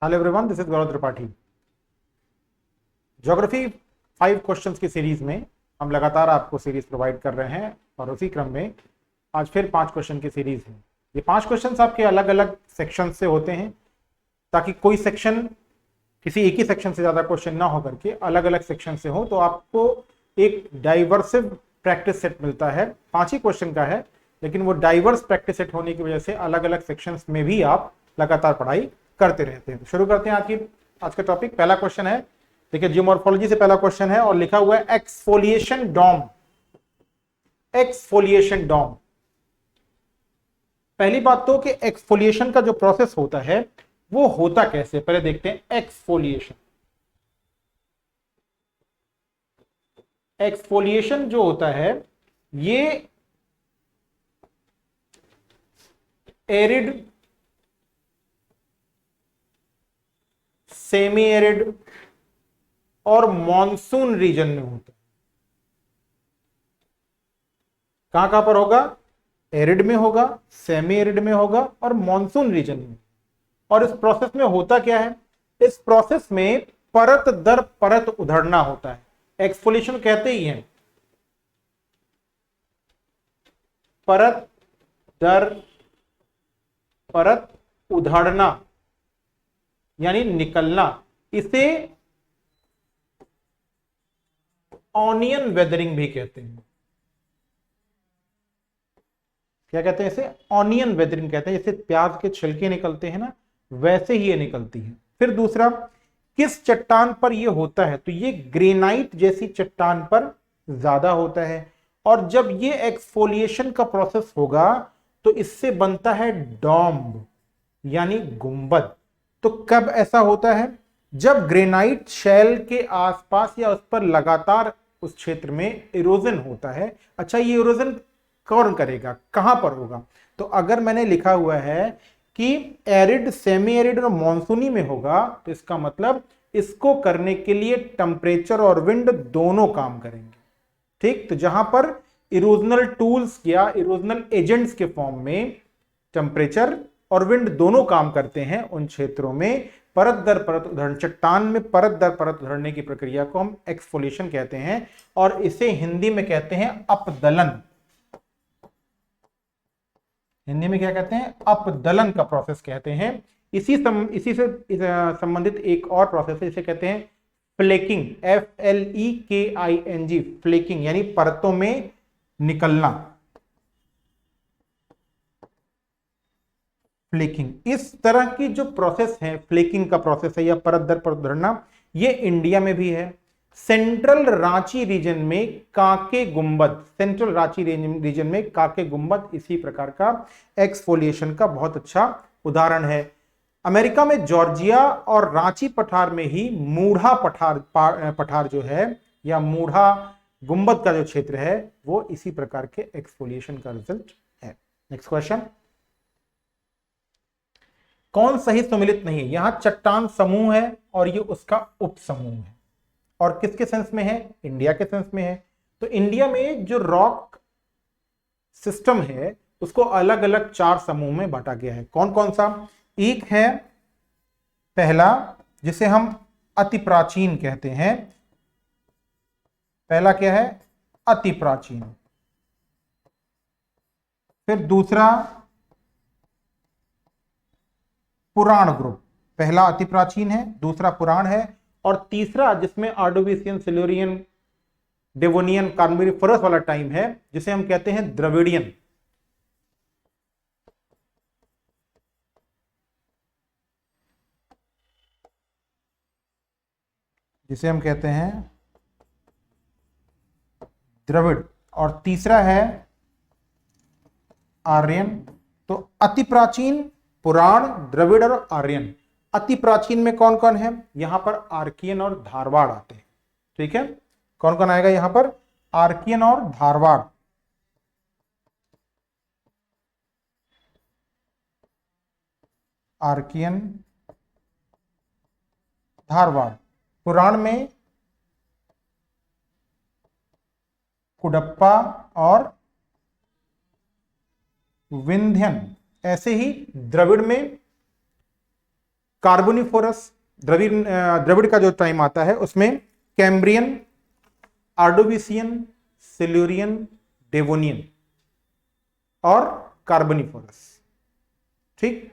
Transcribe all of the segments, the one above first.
Hello everyone, this is Gaurav Tripathi. Geography 5 questions की series में हम लगातार आपको सीरीज प्रोवाइड कर रहे हैं और उसी क्रम में आज फिर 5 क्वेश्चन की सीरीज है। ये 5 क्वेश्चंस आपके अलग अलग सेक्शन से होते हैं ताकि कोई सेक्शन किसी एक ही सेक्शन से ज्यादा क्वेश्चन ना हो करके अलग अलग सेक्शन से हो, तो आपको एक डाइवर्सिव प्रैक्टिस सेट मिलता है। 5 ही क्वेश्चन का है, लेकिन वो डाइवर्स प्रैक्टिस सेट होने की वजह से अलग अलग सेक्शंस में भी आप लगातार पढ़ाई करते रहते हैं। तो शुरू करते हैं आज का टॉपिक। पहला क्वेश्चन है, देखिए जियोमॉर्फोलॉजी से पहला क्वेश्चन है और लिखा हुआ है एक्सफोलिएशन डॉम। एक्सफोलिएशन डॉम, पहली बात तो कि एक्सफोलिएशन का जो प्रोसेस होता है वो होता कैसे, पहले देखते हैं। एक्सफोलिएशन एक्सफोलिएशन जो होता है ये एरिड, सेमी एरिड और मॉनसून रीजन में होता है। कहां पर होगा? एरिड में होगा, सेमी एरिड में होगा और मॉनसून रीजन में। और इस प्रोसेस में होता क्या है? इस प्रोसेस में परत दर परत उधड़ना होता है। एक्सफोलिएशन कहते ही हैं परत दर परत उधड़ना यानी निकलना। इसे ऑनियन वेदरिंग भी कहते हैं। क्या कहते हैं इसे? ऑनियन वेदरिंग कहते हैं। जैसे प्याज के छिलके निकलते हैं ना, वैसे ही ये निकलती है। फिर दूसरा, किस चट्टान पर ये होता है? तो ये ग्रेनाइट जैसी चट्टान पर ज्यादा होता है। और जब ये एक्सफोलिएशन का प्रोसेस होगा तो इससे बनता है डॉम्ब यानी गुंबद। तो कब ऐसा होता है? जब ग्रेनाइट शेल के आसपास या उस पर लगातार उस क्षेत्र में इरोजन होता है। अच्छा, ये इरोजन कौन करेगा, कहां पर होगा? तो अगर मैंने लिखा हुआ है कि एरिड, सेमी एरिड और मॉनसूनी में होगा, तो इसका मतलब इसको करने के लिए टेम्परेचर और विंड दोनों काम करेंगे। ठीक, तो जहां पर इरोजनल टूल्स या इरोजनल एजेंट्स के फॉर्म में टेम्परेचर और विंड दोनों काम करते हैं, उन क्षेत्रों में परत दर परत उधरण, चट्टान में परत दर परत उधड़ने की प्रक्रिया को हम एक्सफोलिएशन कहते हैं। और इसे हिंदी में कहते हैं अपदलन। हिंदी में क्या कहते हैं? अपदलन का प्रोसेस कहते हैं। इसी से संबंधित एक और प्रोसेस है, इसे कहते हैं फ्लेकिंग। FLEKING, फ्लेकिंग यानी परतों में निकलना। फ्लेकिंग, इस तरह की जो प्रोसेस है, फ्लेकिंग का प्रोसेस है या परत दर परत उधड़ना, ये इंडिया में भी है। सेंट्रल रांची रीजन में काके गुंबद, सेंट्रल रांची रीजन में काके गुंबद इसी प्रकार का एक्सफोलिएशन का बहुत अच्छा उदाहरण है। अमेरिका में जॉर्जिया और रांची पठार में ही मूढ़ा पठार जो है या मूढ़ा गुंबद का जो क्षेत्र है वो इसी प्रकार के एक्सफोलिएशन का रिजल्ट है। नेक्स्ट क्वेश्चन, कौन सही सम्मिलित नहीं है? यहां चट्टान समूह है और ये उसका उप समूह है। और किसके सेंस में है? इंडिया के सेंस में है। तो इंडिया में जो रॉक सिस्टम है उसको अलग अलग 4 समूह में बांटा गया है। कौन कौन सा? एक है पहला, जिसे हम अति प्राचीन कहते हैं। पहला क्या है? अति प्राचीन। फिर दूसरा पुराण ग्रुप। पहला अति प्राचीन है, दूसरा पुराण है और तीसरा जिसमें आर्डोविसियन, सिल्यूरियन, डेवोनियन, कार्बोनिफरस वाला टाइम है, जिसे हम कहते हैं द्रविडियन। जिसे हम कहते हैं द्रविड़। और तीसरा है आर्यन। तो अति प्राचीन, पुराण, द्रविड़ और आर्यन। अति प्राचीन में कौन कौन है? यहां पर आर्कियन और धारवाड़ आते हैं। ठीक है, कौन कौन आएगा यहां पर? आर्कियन और धारवाड़। आर्कियन, धारवाड़। पुराण में कुडप्पा और विंध्यन। ऐसे ही द्रविड़ में कार्बोनिफोरस द्रविड़ का जो टाइम आता है उसमें कैम्ब्रियन, आर्डोविसियन, सिल्यूरियन, डेवोनियन और कार्बोनिफोरस। ठीक,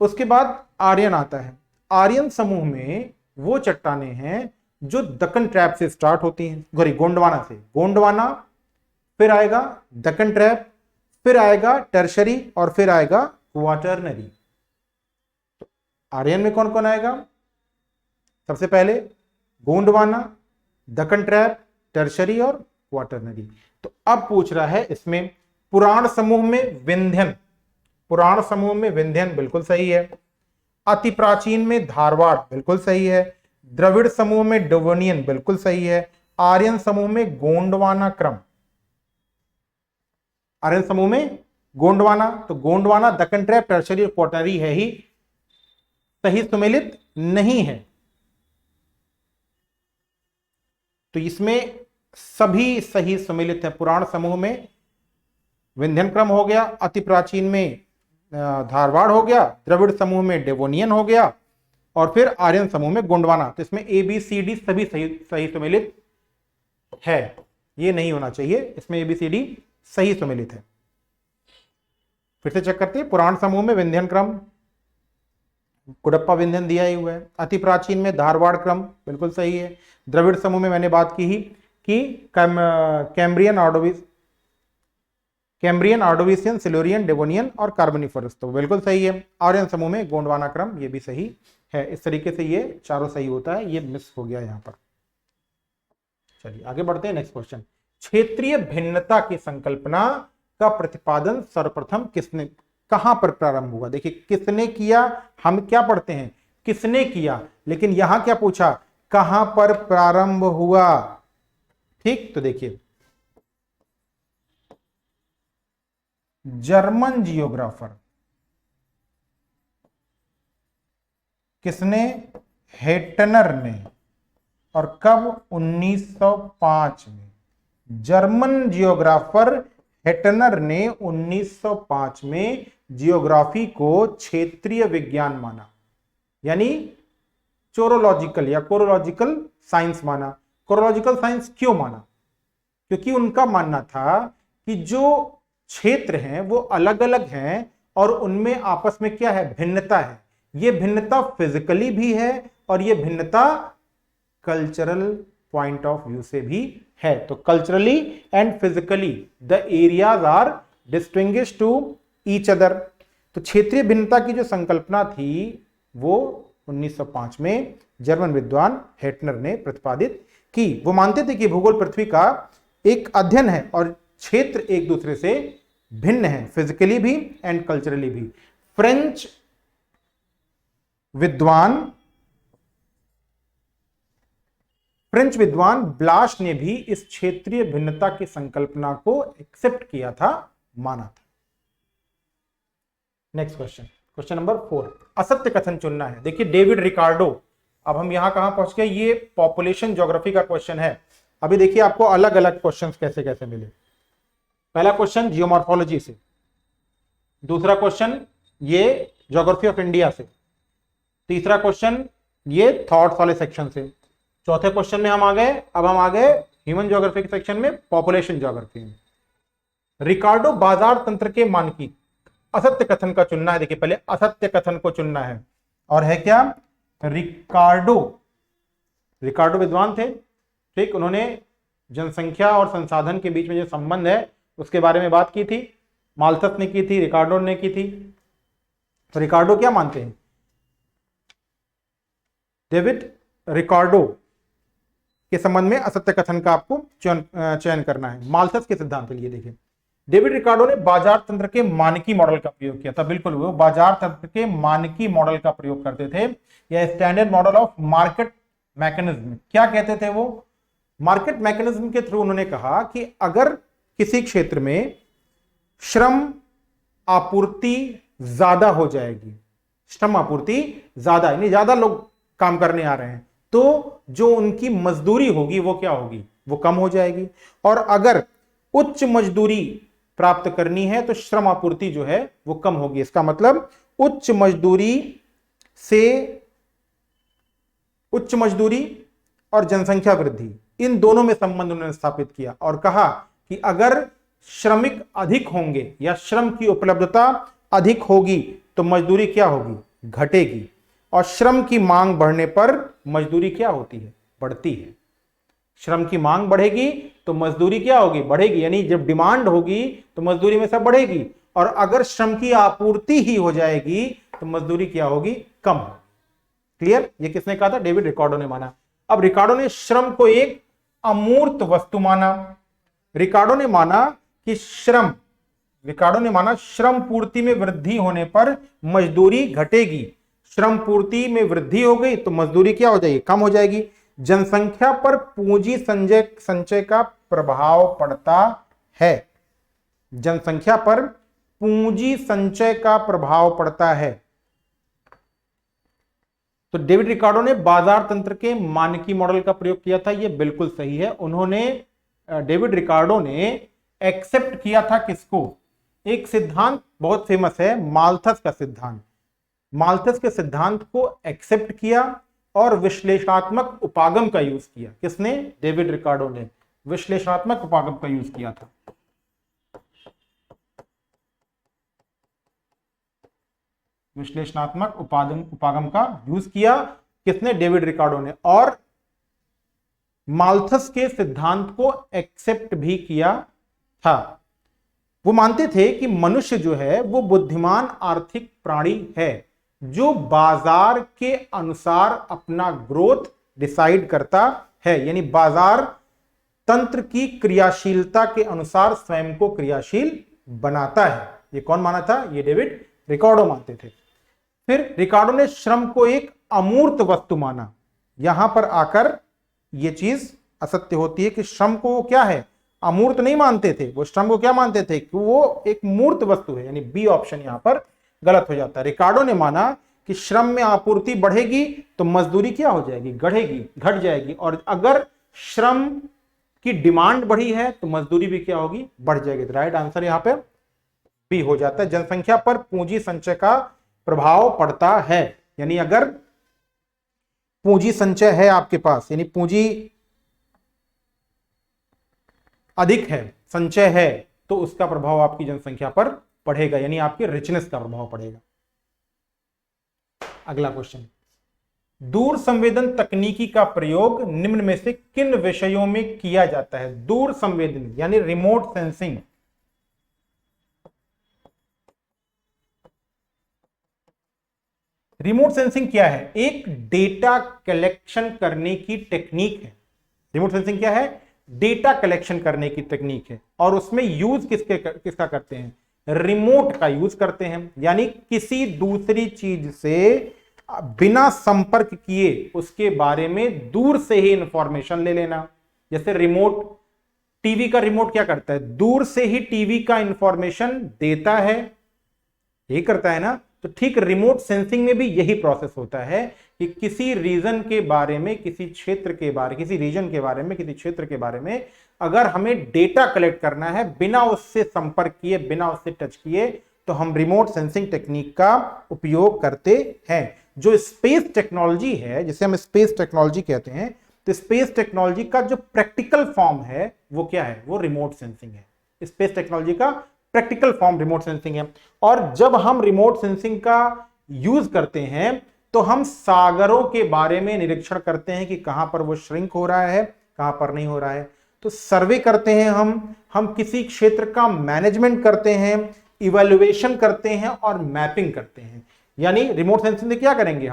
उसके बाद आर्यन आता है। आर्यन समूह में वो चट्टानें हैं जो दक्कन ट्रैप से स्टार्ट होती हैं, सॉरी गोंडवाना से, गोंडवाना, फिर आएगा दक्कन ट्रैप, फिर आएगा टर्शरी और फिर आएगा क्वाटरनरी। तो आर्यन में कौन कौन आएगा? सबसे पहले गोंडवाना, दक्कन ट्रैप, टर्शरी और क्वाटरनरी। तो अब पूछ रहा है इसमें पुराण समूह में विंध्यन, पुराण समूह में विंध्यन बिल्कुल सही है। अति प्राचीन में धारवाड़ बिल्कुल सही है। द्रविड़ समूह में डेवोनियन बिल्कुल सही है। आर्यन समूह में गोंडवाना क्रम, आर्यन समूह में गोंडवाना, तो गोंडवाना, दक्कन ट्रैप, टर्शरी और क्वाटरनरी है ही, सही सुमेलित नहीं है। तो इसमें सभी सही सुमेलित है। पुराण समूह में विंध्यन क्रम हो गया, अति प्राचीन में धारवाड़ हो गया, द्रविड़ समूह में डेवोनियन हो गया और फिर आर्यन समूह में गोंडवाना। तो इसमें ए बी सी डी सभी सही सुमेलित है, ये नहीं होना चाहिए, इसमें ए बी सी डी सही सुमेलित है। फिर से चेक करते हैं। पुराण समूह में विंध्यन क्रम, कुडप्पा विंध्यन दिया ही हुआ है। अति प्राचीन में धारवाड़ क्रम बिल्कुल सही है। द्रविड़ समूह में मैंने बात की ही कि कैम्ब्रियन, आर्डोविसियन, सिल्यूरियन, डेवोनियन और कार्बोनिफरस, तो बिल्कुल सही है। आर्यन समूह में गोंडवाना क्रम, ये भी सही है। इस तरीके से ये चारों सही होता है, ये मिस हो गया यहां पर। चलिए आगे बढ़ते हैं। नेक्स्ट क्वेश्चन, क्षेत्रीय भिन्नता की संकल्पना का प्रतिपादन सर्वप्रथम किसने, कहां पर प्रारंभ हुआ? देखिए किसने किया, हम क्या पढ़ते हैं किसने किया, लेकिन यहां क्या पूछा, कहां पर प्रारंभ हुआ। ठीक, तो देखिए जर्मन जियोग्राफर किसने, हेटनर ने, और कब, 1905 में। जर्मन जियोग्राफर हेटनर ने 1905 में जियोग्राफी को क्षेत्रीय विज्ञान माना, यानी चोरोलॉजिकल या कोरोलॉजिकल साइंस माना। कोरोलॉजिकल साइंस क्यों माना? क्योंकि उनका मानना था कि जो क्षेत्र हैं वो अलग अलग हैं और उनमें आपस में क्या है, भिन्नता है। ये भिन्नता फिजिकली भी है और ये भिन्नता कल्चरल पॉइंट ऑफ व्यू से भी है। तो culturally and physically the areas are distinguished to each other. तो क्षेत्रीय भिन्नता की जो संकल्पना थी वो 1905 में जर्मन विद्वान हेटनर ने प्रतिपादित की। वो मानते थे कि भूगोल पृथ्वी का एक अध्ययन है और क्षेत्र एक दूसरे से भिन्न है, फिजिकली भी एंड कल्चरली भी। फ्रेंच विद्वान ब्लाश ने भी इस क्षेत्रीय भिन्नता की संकल्पना को एक्सेप्ट किया था, माना था। नेक्स्ट क्वेश्चन, क्वेश्चन नंबर 4, असत्य कथन चुनना है। देखिए डेविड रिकार्डो, अब हम यहां कहां पहुंच गए, ये पॉपुलेशन ज्योग्राफी का क्वेश्चन है। अभी देखिए आपको अलग अलग क्वेश्चंस कैसे कैसे मिले। पहला क्वेश्चन जियोमॉर्फोलॉजी से, दूसरा क्वेश्चन ये ज्योग्राफी ऑफ इंडिया से, तीसरा क्वेश्चन ये थॉट्स वाले सेक्शन से, चौथे क्वेश्चन में हम आ गए, अब हम आ गए ह्यूमन ज्योग्राफी के सेक्शन में, पॉपुलेशन ज्योग्राफी में। रिकार्डो बाजार तंत्र के मानकी, असत्य कथन का चुनना है। देखिए पहले असत्य कथन को चुनना है, और है क्या, रिकार्डो विद्वान थे। ठीक, उन्होंने जनसंख्या और संसाधन के बीच में जो संबंध है उसके बारे में बात की थी। माल्थस ने की थी, रिकार्डो ने की थी। तो रिकार्डो क्या मानते हैं, डेविड रिकार्डो के संबंध में असत्य कथन का आपको चयन करना है। माल्थस के सिद्धांत के लिए देखिए, डेविड रिकार्डो ने बाजार तंत्र के मानकी मॉडल का प्रयोग किया था। बिल्कुल वो बाजार तंत्र के मानकी मॉडल का प्रयोग करते थे, या standard model of market mechanism. क्या कहते थे वो, मार्केट मैकेनिज्म के थ्रू उन्होंने कहा कि अगर किसी क्षेत्र में श्रम आपूर्ति ज्यादा हो जाएगी, श्रम आपूर्ति ज्यादा यानी ज्यादा लोग काम करने आ रहे हैं, तो जो उनकी मजदूरी होगी वो क्या होगी, वो कम हो जाएगी। और अगर उच्च मजदूरी प्राप्त करनी है तो श्रम आपूर्ति जो है वो कम होगी। इसका मतलब उच्च मजदूरी से उच्च मजदूरी और जनसंख्या वृद्धि, इन दोनों में संबंध उन्होंने स्थापित किया और कहा कि अगर श्रमिक अधिक होंगे या श्रम की उपलब्धता अधिक होगी तो मजदूरी क्या होगी, घटेगी, और श्रम की मांग बढ़ने पर मजदूरी क्या होती है, बढ़ती है। श्रम की मांग बढ़ेगी तो मजदूरी क्या होगी, बढ़ेगी, यानी जब डिमांड होगी तो मजदूरी में सब बढ़ेगी, और अगर श्रम की आपूर्ति ही हो जाएगी तो मजदूरी क्या होगी, कम होगी। क्लियर? ये किसने कहा था? डेविड रिकार्डो ने माना। अब रिकार्डो ने श्रम को एक अमूर्त वस्तु माना। रिकार्डो ने माना कि श्रम पूर्ति में वृद्धि होने पर मजदूरी घटेगी, श्रम पूर्ति में वृद्धि हो गई तो मजदूरी क्या हो जाएगी, कम हो जाएगी। जनसंख्या पर पूंजी संचय का प्रभाव पड़ता है, जनसंख्या पर पूंजी संचय का प्रभाव पड़ता है। तो डेविड रिकार्डो ने बाजार तंत्र के मानकी मॉडल का प्रयोग किया था, यह बिल्कुल सही है। डेविड रिकार्डो ने एक्सेप्ट किया था किसको, एक सिद्धांत बहुत फेमस है, माल्थस का सिद्धांत। माल्थस के सिद्धांत को एक्सेप्ट किया और विश्लेषणात्मक उपागम का यूज किया। किसने? डेविड रिकार्डो ने विश्लेषणात्मक उपागम का यूज किया था। विश्लेषणात्मक उपागम का यूज किया किसने? डेविड रिकार्डो ने। और माल्थस के सिद्धांत को एक्सेप्ट भी किया था। वो मानते थे कि मनुष्य जो है वो बुद्धिमान आर्थिक प्राणी है जो बाजार के अनुसार अपना ग्रोथ डिसाइड करता है, यानी बाजार तंत्र की क्रियाशीलता के अनुसार स्वयं को क्रियाशील बनाता है। ये कौन माना था? ये डेविड रिकार्डो मानते थे। फिर रिकार्डो ने श्रम को एक अमूर्त वस्तु माना। यहां पर आकर यह चीज असत्य होती है कि श्रम को वो क्या है, अमूर्त नहीं मानते थे। वो श्रम को क्या मानते थे कि वो एक मूर्त वस्तु है, यानी बी ऑप्शन यहां पर गलत हो जाता है। रिकार्डो ने माना कि श्रम में आपूर्ति बढ़ेगी तो मजदूरी क्या हो जाएगी, घट जाएगी, और अगर श्रम की डिमांड बढ़ी है तो मजदूरी भी क्या होगी, बढ़ जाएगी। तो राइट आंसर यहां पे बी हो जाता है। जनसंख्या पर पूंजी संचय का प्रभाव पड़ता है, यानी अगर पूंजी संचय है आपके पास, यानी पूंजी अधिक है, संचय है, तो उसका प्रभाव आपकी जनसंख्या पर पड़ेगा, यानी आपके रिचनेस का प्रभाव पड़ेगा। अगला क्वेश्चन, दूर संवेदन तकनीकी का प्रयोग निम्न में से किन विषयों में किया जाता है? दूर संवेदन यानी रिमोट सेंसिंग। रिमोट सेंसिंग क्या है? एक डेटा कलेक्शन करने की टेक्निक है। रिमोट सेंसिंग क्या है? डेटा कलेक्शन करने की टेक्निक है, और उसमें यूज किसका करते हैं? रिमोट का यूज करते हैं, यानी किसी दूसरी चीज से बिना संपर्क किए उसके बारे में दूर से ही इंफॉर्मेशन ले लेना। जैसे रिमोट, टीवी का रिमोट क्या करता है? दूर से ही टीवी का इंफॉर्मेशन देता है, यही करता है ना। तो ठीक रिमोट सेंसिंग में भी यही प्रोसेस होता है कि किसी रीजन के बारे में, किसी क्षेत्र के बारे, किसी रीजन के बारे में, किसी क्षेत्र के बारे में अगर हमें डेटा कलेक्ट करना है बिना उससे संपर्क किए, बिना उससे टच किए, तो हम रिमोट सेंसिंग टेक्निक का उपयोग करते हैं। जो स्पेस टेक्नोलॉजी है, जिसे हम स्पेस टेक्नोलॉजी कहते हैं, तो स्पेस टेक्नोलॉजी का जो प्रैक्टिकल फॉर्म है वो क्या है? वो रिमोट सेंसिंग है। स्पेस टेक्नोलॉजी का प्रैक्टिकल फॉर्म रिमोट सेंसिंग है। और जब हम रिमोट सेंसिंग का यूज करते हैं तो हम सागरों के बारे में निरीक्षण करते हैं कि कहां पर वो श्रिंक हो रहा है, कहां पर नहीं हो रहा है। तो सर्वे करते हैं हम किसी क्षेत्र का मैनेजमेंट करते हैं, इवैल्यूएशन करते हैं और मैपिंग करते हैं। यानी रिमोट सेंसिंग में क्या करेंगे?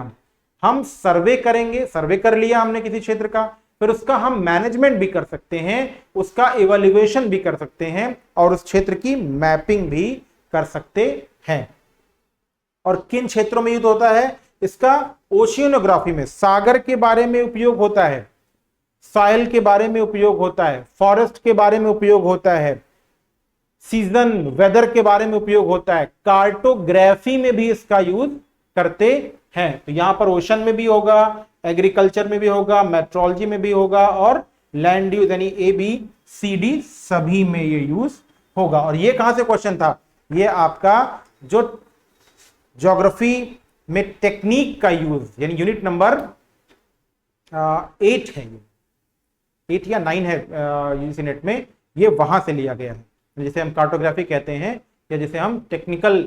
हम सर्वे करेंगे, सर्वे कर लिया हमने किसी क्षेत्र का, फिर उसका हम मैनेजमेंट भी कर सकते हैं, उसका इवैल्यूएशन भी कर सकते हैं और उस क्षेत्र की मैपिंग भी कर सकते हैं। और किन क्षेत्रों में यूज होता है इसका? ओशियनोग्राफी में सागर के बारे में उपयोग होता है, सॉइल के बारे में उपयोग होता है, फॉरेस्ट के बारे में उपयोग होता है, सीजन वेदर के बारे में उपयोग होता है, कार्टोग्राफी में भी इसका यूज करते हैं। तो यहां पर ओशन में भी होगा, एग्रीकल्चर में भी होगा, मेट्रोलॉजी में भी होगा, और लैंड यूज यानी ABCD सभी में ये यूज होगा। और ये कहां से क्वेश्चन था? ये आपका जो ज्योग्राफी में टेक्निक का यूज, यानी यूनिट नंबर 8 है, ये 8 या 9 है यूजीसी नेट में, ये वहां से लिया गया है, जिसे हम कार्टोग्राफी कहते हैं, या जिसे हम टेक्निकल,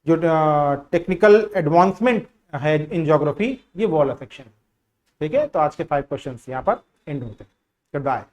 जो टेक्निकल एडवांसमेंट है इन ज्योग्राफी, ये वो वाला सेक्शन। ठीक है, तो आज के 5 क्वेश्चंस यहाँ पर एंड होते हैं। Good bye.